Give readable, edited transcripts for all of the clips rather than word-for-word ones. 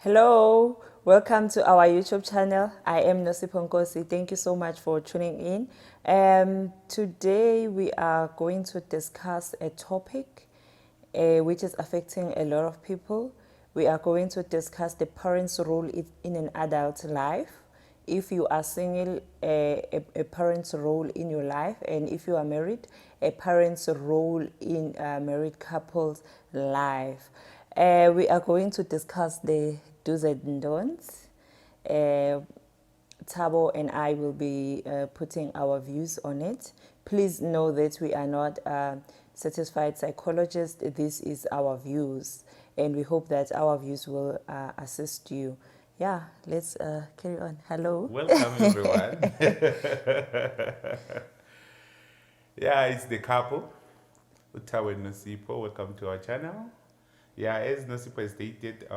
Hello, welcome to our YouTube channel. I am Nosiponkosi. Thank you so much for tuning in. Today we are going to discuss a topic which is affecting a lot of people. We are going to discuss the parent's role in an adult life. If you are single, a parent's role in your life, and if you are married, a parent's role in a married couple's life. We are going to discuss the do's and don'ts. Uh, Tabo and I will be putting our views on it. Please know that we are not satisfied psychologists. This is our views, and we hope that our views will assist you. Yeah, let's carry on. Hello. Welcome, everyone. Yeah, it's the couple, Utawa and Nosipo. Welcome to our channel. Yeah, as Nosipo has stated,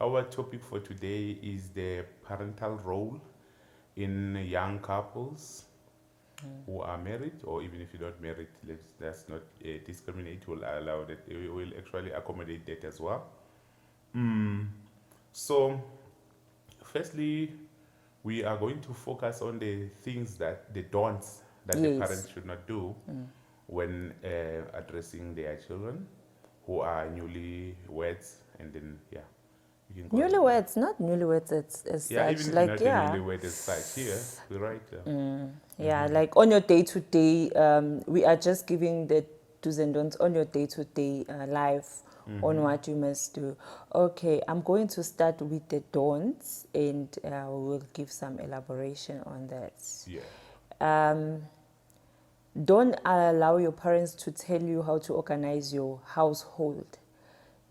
our topic for today is the parental role in young couples who are married, or even if you're not married, let's not discriminate. We'll allow that. We will actually accommodate that as well. So, firstly, we are going to focus on the things the don'ts that the Yes. parents should not do when addressing their children who are newlyweds, and then you can go ahead. Newlyweds, not newlyweds as Yeah, such. even if you're Like, not a yeah. newlywed as such, here we write. Yeah, like on your day to day, we are just giving the do's and don'ts on your day to day life on what you must do. Okay, I'm going to start with the don'ts and we'll give some elaboration on that. Yeah. Don't allow your parents to tell you how to organize your household.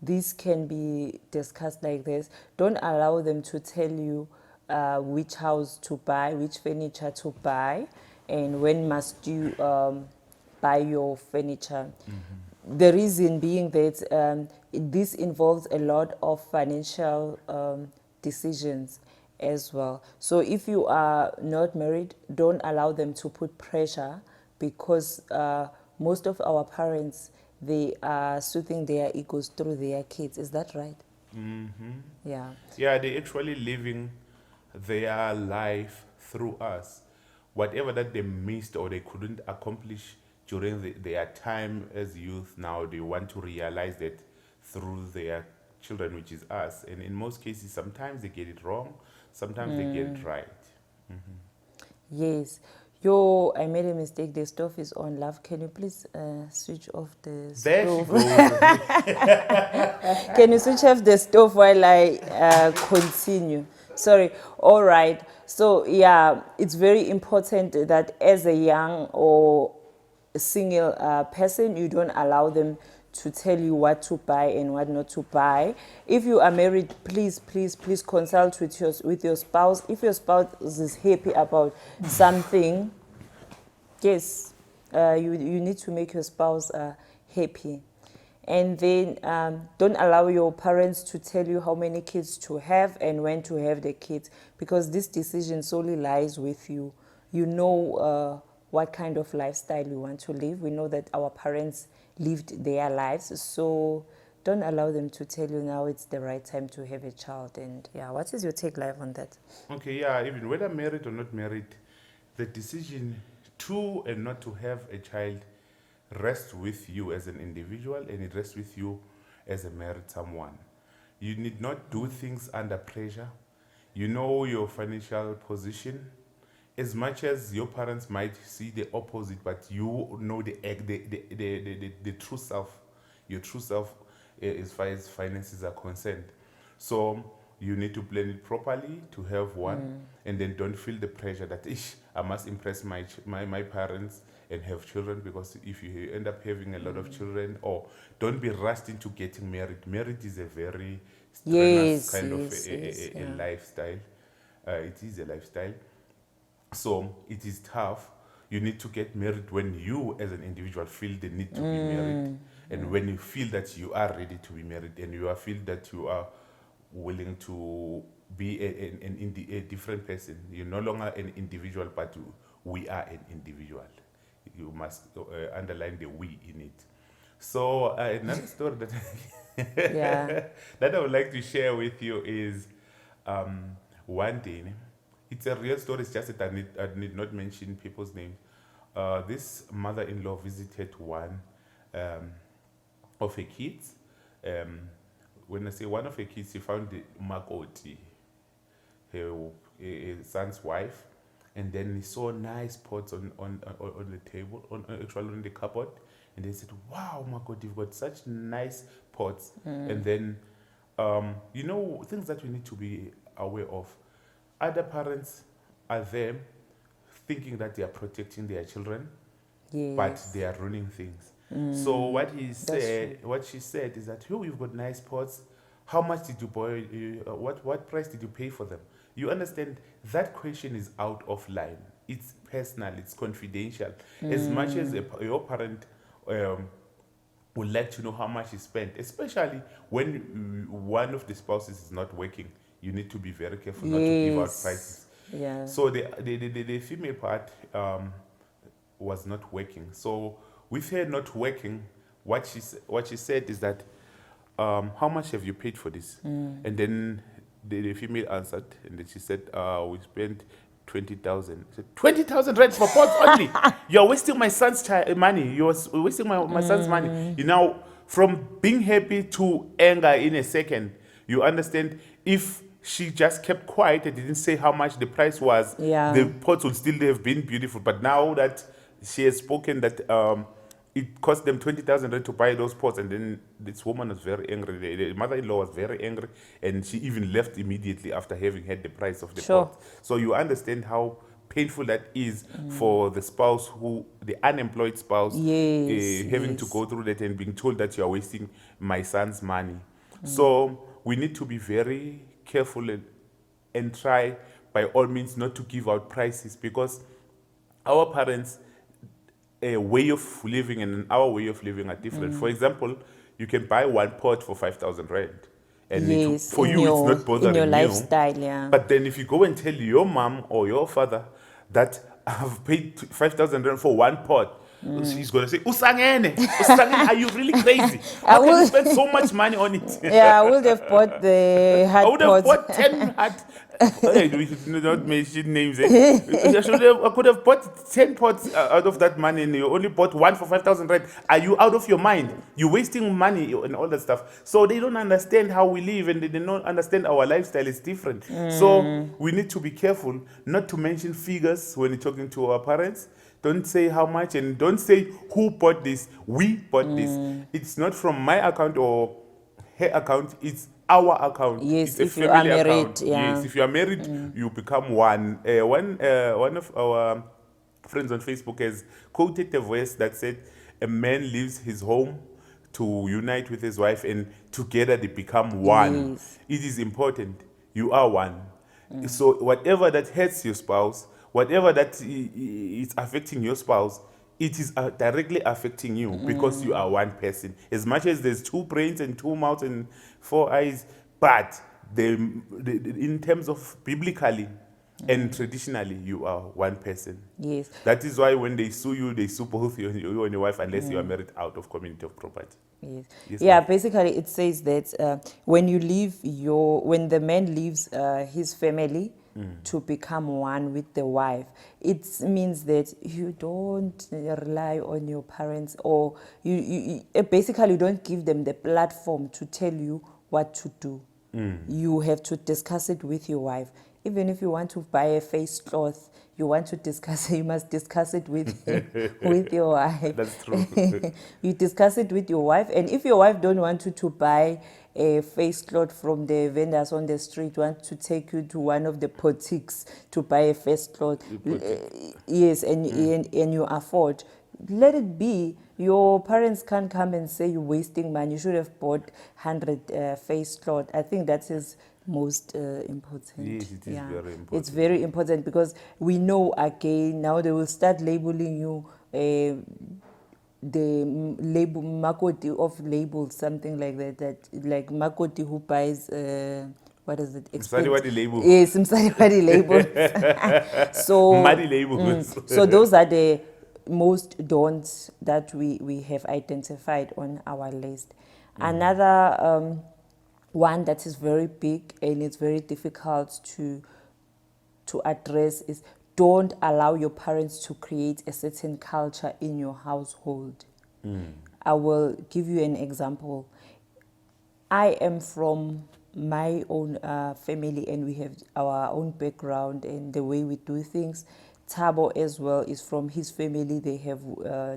This can be discussed like this. Don't allow them to tell you which house to buy, which furniture to buy, and when must you buy your furniture. The reason being that this involves a lot of financial decisions as well. So if you are not married, don't allow them to put pressure because most of our parents, they are soothing their egos through their kids. Is that right? Yeah. Yeah, they're actually living their life through us. Whatever that they missed or they couldn't accomplish during their time as youth, now they want to realize that through their children, which is us. And in most cases, sometimes they get it wrong, sometimes they get it right. Yes. Yo, I made a mistake. The stove is on, love. Can you please switch off the There she stove? goes. Can you switch off the stove while I continue? Sorry. All right. So, yeah, it's very important that as a young or single person, you don't allow them to tell you what to buy and what not to buy. If you are married, please, please, please consult with your spouse. If your spouse is happy about something, yes, you need to make your spouse happy. And then don't allow your parents to tell you how many kids to have and when to have the kids, because this decision solely lies with you. You know what kind of lifestyle you want to live. We know that our parents lived their lives, so don't allow them to tell you now it's the right time to have a child. And yeah, what is your take live on that? Okay, yeah, even whether married or not married, the decision to and not to have a child rests with you as an individual, and it rests with you as a married someone. You need not do things under pressure. You know your financial position. As much as your parents might see the opposite, but you know the true self, your true self, as far as finances are concerned. So you need to plan it properly to have one, and then don't feel the pressure that I must impress my parents and have children, because if you end up having a lot of children, or don't be rushed into getting married. Marriage is a very strenuous Yes, kind of yes, yes, a yeah. lifestyle. It is a lifestyle, so it is tough. You need to get married when you, as an individual, feel the need to be married, and when you feel that you are ready to be married, and you are feel that you are willing to be a different person. You're no longer an individual, but we are an individual. You must underline the we in it. So another story that Yeah. that I would like to share with you is one day. It's a real story. It's just that I need not mention people's names. This mother-in-law visited one um, of her kids. Um, when I say one of her kids, she found the Makoti, her son's wife, and then he saw nice pots on the table, actually on the cupboard, and they said, "Wow, Makoti, you've got such nice pots." And then, things that we need to be aware of. Other parents are there thinking that they are protecting their children, but Yes. they are ruining things. So That's true. what she said is that, "Oh, you've got nice pots. How much did you buy? What price did you pay for them?" You understand that question is out of line. It's personal. It's confidential. As much as your parent would like to know how much is spent, especially when one of the spouses is not working. You need to be very careful not to give out prices. Yes. Yeah. So the female part was not working. So with her not working, what she said is that, how much have you paid for this? And then the female answered, and then she said, we spent 20,000. I said, 20,000 rand for pots only. You're wasting my son's money. You're wasting my son's money. You know, from being happy to anger in a second. You understand? If she just kept quiet and didn't say how much the price was, Yeah. the pots would still have been beautiful. But now that she has spoken that it cost them 20,000 rand to buy those pots, and then this woman was very angry. The mother-in-law was very angry, and she even left immediately after having heard the price of the Sure. pot. So you understand how painful that is for the spouse, the unemployed spouse, Yes, having to yes. go through that and being told that you are wasting my son's money. So we need to be very careful and try by all means not to give out prices, because our parents' way of living and our way of living are different. For example, you can buy one pot for 5,000 rand, and Yes. for you it's not In your bothering you. lifestyle, yeah. But then if you go and tell your mom or your father that I've paid 5,000 rand for one pot, she's going to say, "Usangene, Usangene, are you really crazy? I How can you will- spend so much money on it?" Yeah, I would have bought the I hard would have pot. bought 10 hot. Hey, we should not mention names. I could have bought 10 pots out of that money, and you only bought one for 5,000 rand. Are you out of your mind? You're wasting money and all that stuff. So they don't understand how we live, and they don't understand our lifestyle is different. So we need to be careful not to mention figures when you're talking to our parents. Don't say how much, and don't say who bought this. We bought this. It's not from my account or her account. It's our account. Yes, It's a if you are family married, account. yeah. Yes, if you are married, you become one. One of our friends on Facebook has quoted a verse that said, "A man leaves his home to unite with his wife, and together they become one." Yes. It is important. You are one. So whatever that hurts your spouse, whatever that is affecting your spouse, it is directly affecting you, because you are one person. As much as there's two brains and two mouths and four eyes, but in terms of biblically and traditionally, you are one person. Yes. That is why when they sue both you and your wife, unless you are married out of community of property. Yes. Yes, Yeah, ma'am. basically it says that when when the man leaves his family to become one with the wife, it means that you don't rely on your parents, or you basically don't give them the platform to tell you what to do. You have to discuss it with your wife. Even if you want to buy a face cloth, you must discuss it with with your wife. That's true. You discuss it with your wife, and if your wife don't want you to buy a face cloth from the vendors on the street, want to take you to one of the boutiques to buy a face cloth, yes, and you afford, let it be. Your parents can't come and say you're wasting money. You should have bought 100 face cloth. I think that is most important. Yes, it is very important. It's very important, because we know again now they will start labeling you the label Makoti of labels, something like that. That like Makoti who buys what is it? Msaliwadi label. Yes, Msaliwadi labels. So Muddy labels. so those are the most don'ts that we have identified on our list. Another one that is very big and it's very difficult to address is don't allow your parents to create a certain culture in your household. I will give you an example. I am from my own family and we have our own background and the way we do things. Tabo as well is from his family. They have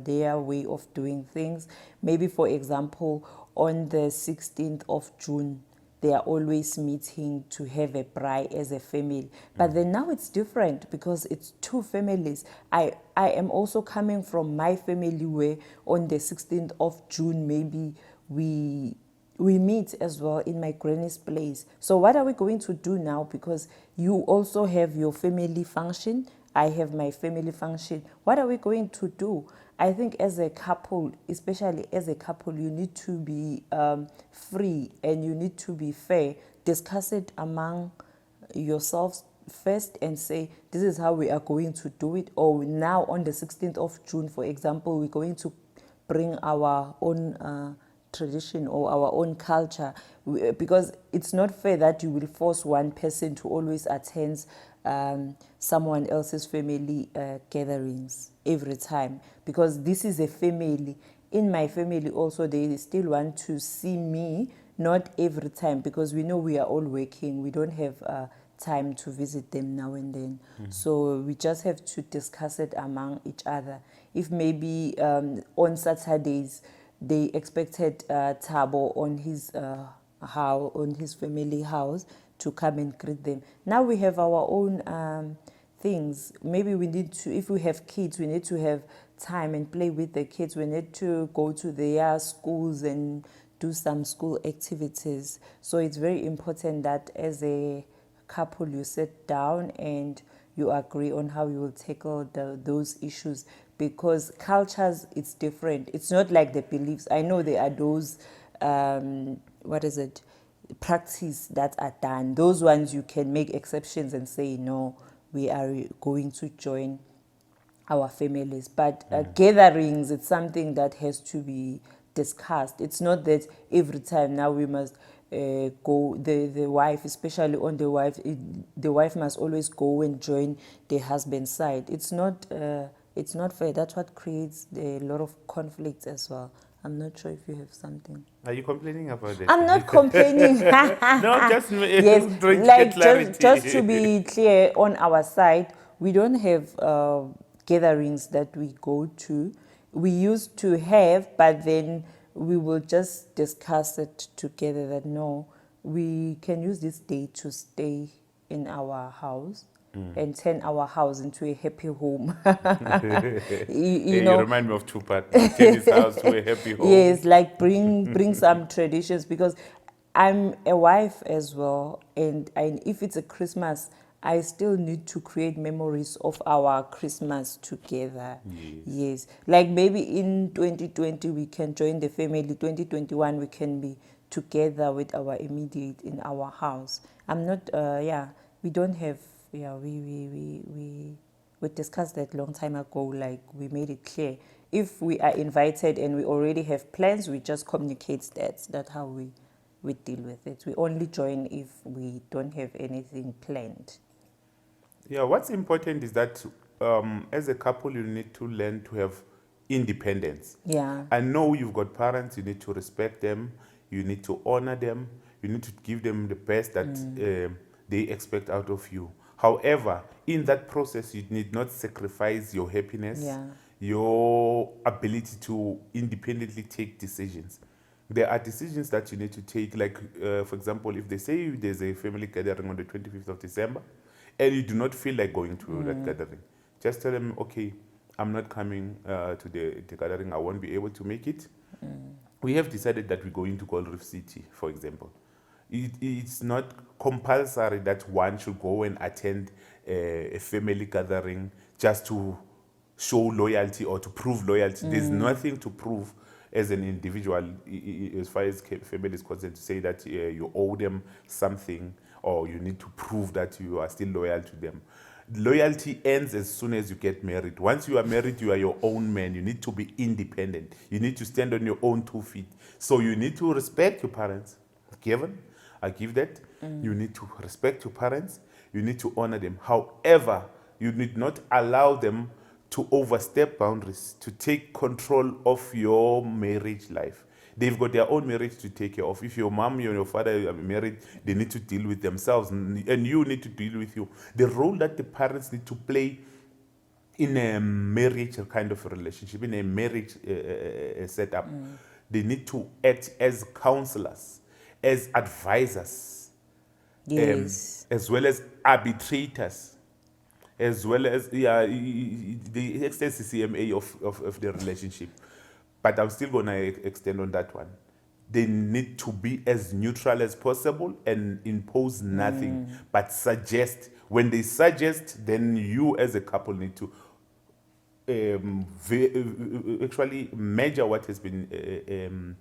their way of doing things. Maybe, for example, on the 16th of June, they are always meeting to have a braai as a family. But then now it's different because it's two families. I am also coming from my family where on the 16th of June, maybe we meet as well in my granny's place. So what are we going to do now? Because you also have your family function, I have my family function. What are we going to do? I think as a couple, especially as a couple, you need to be free and you need to be fair. Discuss it among yourselves first and say, this is how we are going to do it. Or now on the 16th of June, for example, we're going to bring our own tradition or our own culture, because it's not fair that you will force one person to always attend someone else's family gatherings every time, because this is a family. In my family also, they still want to see me, not every time, because we know we are all working. We don't have time to visit them now and then. So we just have to discuss it among each other. If maybe on Saturdays they expected Tabo on his on his family house to come and greet them. Now we have our own things. Maybe we need to, if we have kids, we need to have time and play with the kids. We need to go to their schools and do some school activities. So it's very important that as a couple you sit down and you agree on how you will tackle those issues, because cultures, it's different. It's not like the beliefs. I know there are those practice that are done. Those ones you can make exceptions and say no, we are going to join our families. But gatherings, it's something that has to be discussed. It's not that every time now we must go, the wife, especially on the wife, the wife must always go and join the husband's side. It's not fair. That's what creates a lot of conflicts as well. I'm not sure if you have something. Are you complaining about it? I'm not complaining. No, just Yes, trying to like get clarity. just to be clear, on our side, we don't have gatherings that we go to. We used to have, but then we will just discuss it together that no, we can use this day to stay in our house and turn our house into a happy home. You You know, remind me of two partners. Turn his house to a happy home. yes, like bring some traditions, because I'm a wife as well, and if it's a Christmas, I still need to create memories of our Christmas together. Yes, like maybe in 2020 we can join the family. 2021 we can be together with our immediate in our house. I'm not. We don't have. Yeah, we discussed that long time ago. Like we made it clear. If we are invited and we already have plans, we just communicate that. That's how we deal with it. We only join if we don't have anything planned. Yeah, what's important is that as a couple, you need to learn to have independence. Yeah. I know you've got parents, you need to respect them, you need to honor them, you need to give them the best that they expect out of you. However, in that process, you need not sacrifice your happiness, Yeah. your ability to independently take decisions. There are decisions that you need to take, like, for example, if they say there's a family gathering on the 25th of December, and you do not feel like going to that gathering, just tell them, okay, I'm not coming to the gathering, I won't be able to make it. We have decided that we're going to Gold Reef City, for example. It's not compulsory that one should go and attend a family gathering just to show loyalty or to prove loyalty. There's nothing to prove as an individual, as far as family is concerned, to say that you owe them something or you need to prove that you are still loyal to them. Loyalty ends as soon as you get married. Once you are married, you are your own man. You need to be independent. You need to stand on your own 2 feet. So you need to respect your parents. Given, I give that. You need to respect your parents. You need to honor them. However, you need not allow them to overstep boundaries, to take control of your marriage life. They've got their own marriage to take care of. If your mom and your father are married, they need to deal with themselves, and you need to deal with you. The role that the parents need to play in a marriage kind of a relationship, in a marriage setup, they need to act as counselors, as advisors, Yes. as well as arbitrators, as well as the extends the CMA of the relationship. But I'm still gonna extend on that one. They need to be as neutral as possible and impose nothing, but suggest. When they suggest, then you as a couple need to actually measure what has been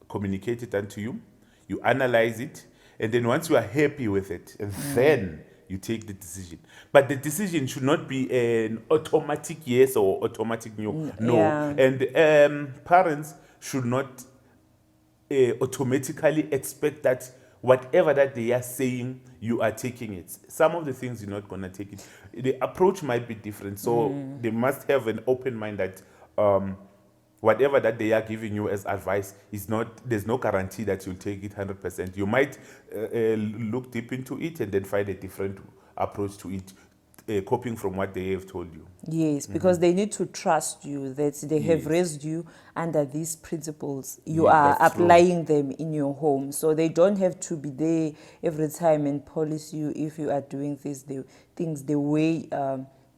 communicated unto you. You analyze it, and then once you are happy with it, and then you take the decision. But the decision should not be an automatic yes or automatic no. No, Yeah. and parents should not automatically expect that whatever that they are saying, you are taking it. Some of the things you're not going to take it. The approach might be different, so they must have an open mind that whatever that they are giving you as advice is not, there's no guarantee that you'll take it 100%. You might look deep into it and then find a different approach to it, copying from what they have told you. Yes, because they need to trust you that they have Yes. raised you under these principles. You Yeah, are that's true. applying them in your home. So they don't have to be there every time and police you if you are doing things the way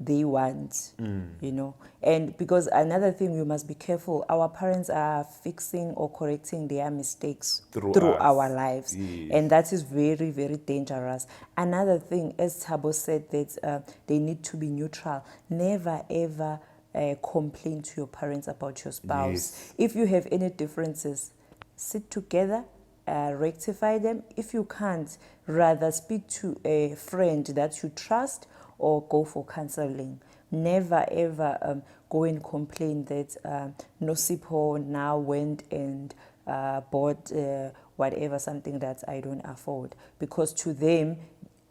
they want, you know. And because another thing, we must be careful. Our parents are fixing or correcting their mistakes Through us. our lives. Yes. And that is very, very dangerous. Another thing, as Thabo said, that they need to be neutral. Never, ever complain to your parents about your spouse. Yes. If you have any differences, sit together, rectify them. If you can't, rather speak to a friend that you trust or go for counseling. Never, ever go and complain that Nosipo now went and bought whatever, something that I don't afford, because to them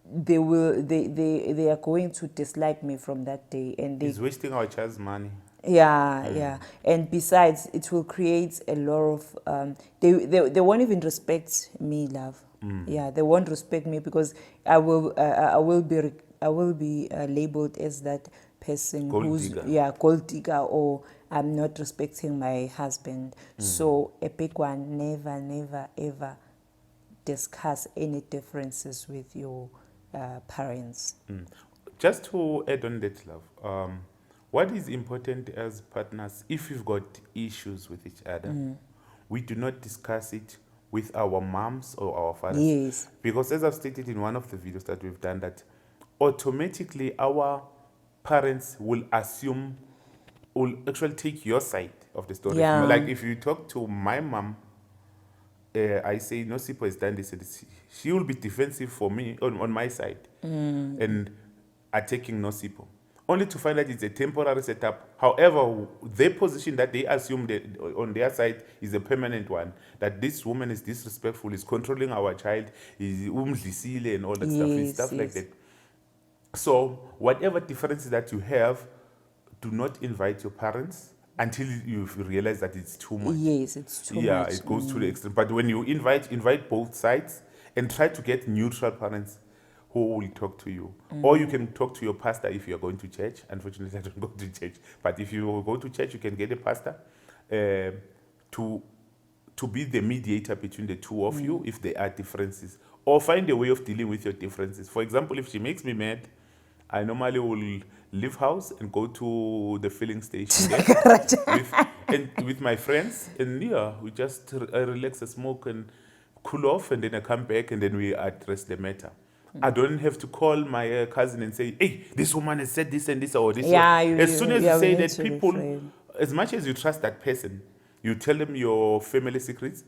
they are going to dislike me from that day, and It's wasting our child's money. yeah, and besides, it will create a lot of they won't even respect me, love. Yeah, they won't respect me because I will be labeled as that person Gold who's digger. gold digger, or I'm not respecting my husband. So a big one: never ever discuss any differences with your parents. Just to add on that, love, what is important as partners, if we've got issues with each other, we do not discuss it with our moms or our fathers. Yes. Because as I've stated in one of the videos that we've done, that automatically our parents will actually take your side of the story. Yeah. Like if you talk to my mom, I say Nosipo has done this and this. She will be defensive for me on my side and attacking Nosipo, only to find that it's a temporary setup. However, their position that they assume that on their side is a permanent one, that this woman is disrespectful, is controlling our child, is umdlisile and all that stuff, and stuff like that. So whatever differences that you have, do not invite your parents until you realize that it's too much. Yes, it's too much. Yeah, it goes to the extreme. But when you invite both sides and try to get neutral parents who will talk to you. Or you can talk to your pastor if you are going to church. Unfortunately, I don't go to church. But if you go to church, you can get a pastor to be the mediator between the two of you if there are differences. Or find a way of dealing with your differences. For example, if she makes me mad, I normally will leave house and go to the filling station with my friends, and we just relax and smoke and cool off, and then I come back and then we address the matter. I don't have to call my cousin and say, hey, this woman has said this and this or this. Yeah, as soon as you we say need that, to people, refrain. as much as you trust that person, you tell them your family secrets,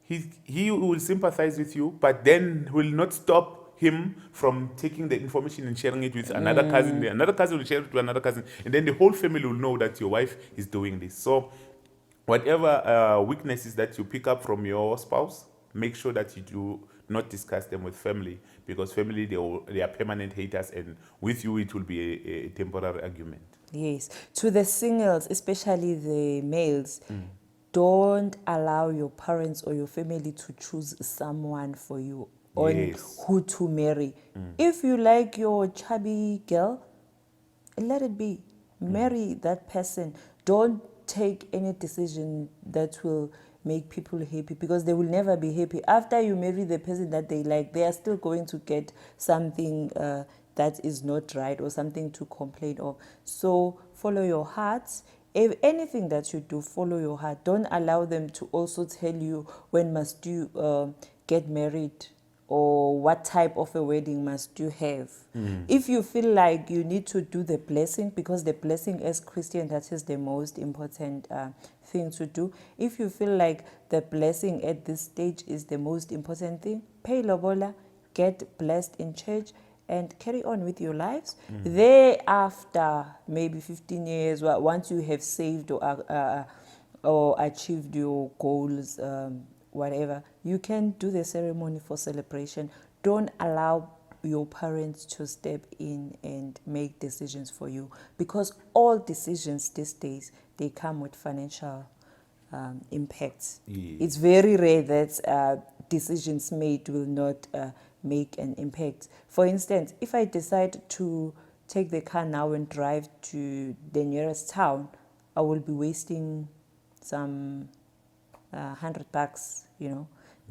he will sympathize with you, but then will not stop him from taking the information and sharing it with another cousin. Another cousin will share it to another cousin, and then the whole family will know that your wife is doing this. So whatever weaknesses that you pick up from your spouse, make sure that you do not discuss them with family, because family, they are permanent haters, and with you it will be a temporary argument. Yes. To the singles, especially the males, don't allow your parents or your family to choose someone for you on Yes. who to marry. If you like your chubby girl, let it be. Marry that person. Don't take any decision that will make people happy, because they will never be happy. After you marry the person that they like, they are still going to get something that is not right, or something to complain of. So follow your heart. If anything that you do, follow your heart. Don't allow them to also tell you when must you get married, or what type of a wedding must you have. If you feel like you need to do the blessing, because the blessing as Christian, that is the most important thing to do. If you feel like the blessing at this stage is the most important thing, pay lobola, get blessed in church, and carry on with your lives. Thereafter, maybe 15 years, once you have saved or achieved your goals, whatever, you can do the ceremony for celebration. Don't allow your parents to step in and make decisions for you, because all decisions these days, they come with financial impacts. Yes. It's very rare that decisions made will not make an impact. For instance, if I decide to take the car now and drive to the nearest town, I will be wasting some $100.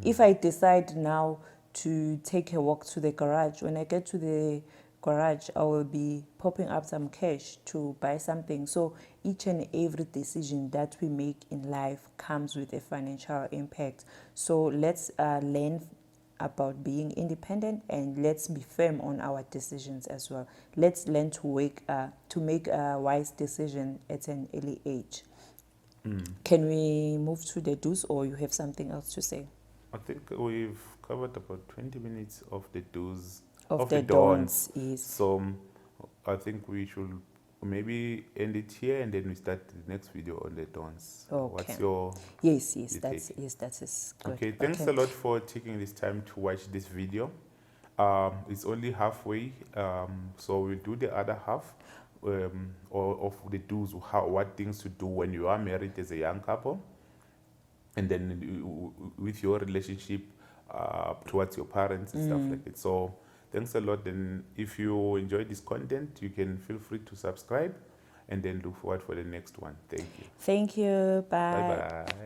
If I decide now to take a walk to the garage, when I get to the garage, I will be popping up some cash to buy something. So each and every decision that we make in life comes with a financial impact. So let's learn about being independent, and let's be firm on our decisions as well. Let's learn to make a wise decision at an early age. Can we move to the do's, or you have something else to say? I think we've covered about 20 minutes of the do's, Of the the don'ts. don'ts, yes. So I think we should maybe end it here, and then we start the next video on the don'ts. Okay. What's your Yes, your take? that is good. Okay, thanks a lot for taking this time to watch this video. It's only halfway, so we'll do the other half of the do's, what things to do when you are married as a young couple, and then with your relationship towards your parents and stuff like that. So thanks a lot. And if you enjoyed this content, you can feel free to subscribe, and then look forward for the next one. Thank you. Thank you. Bye bye.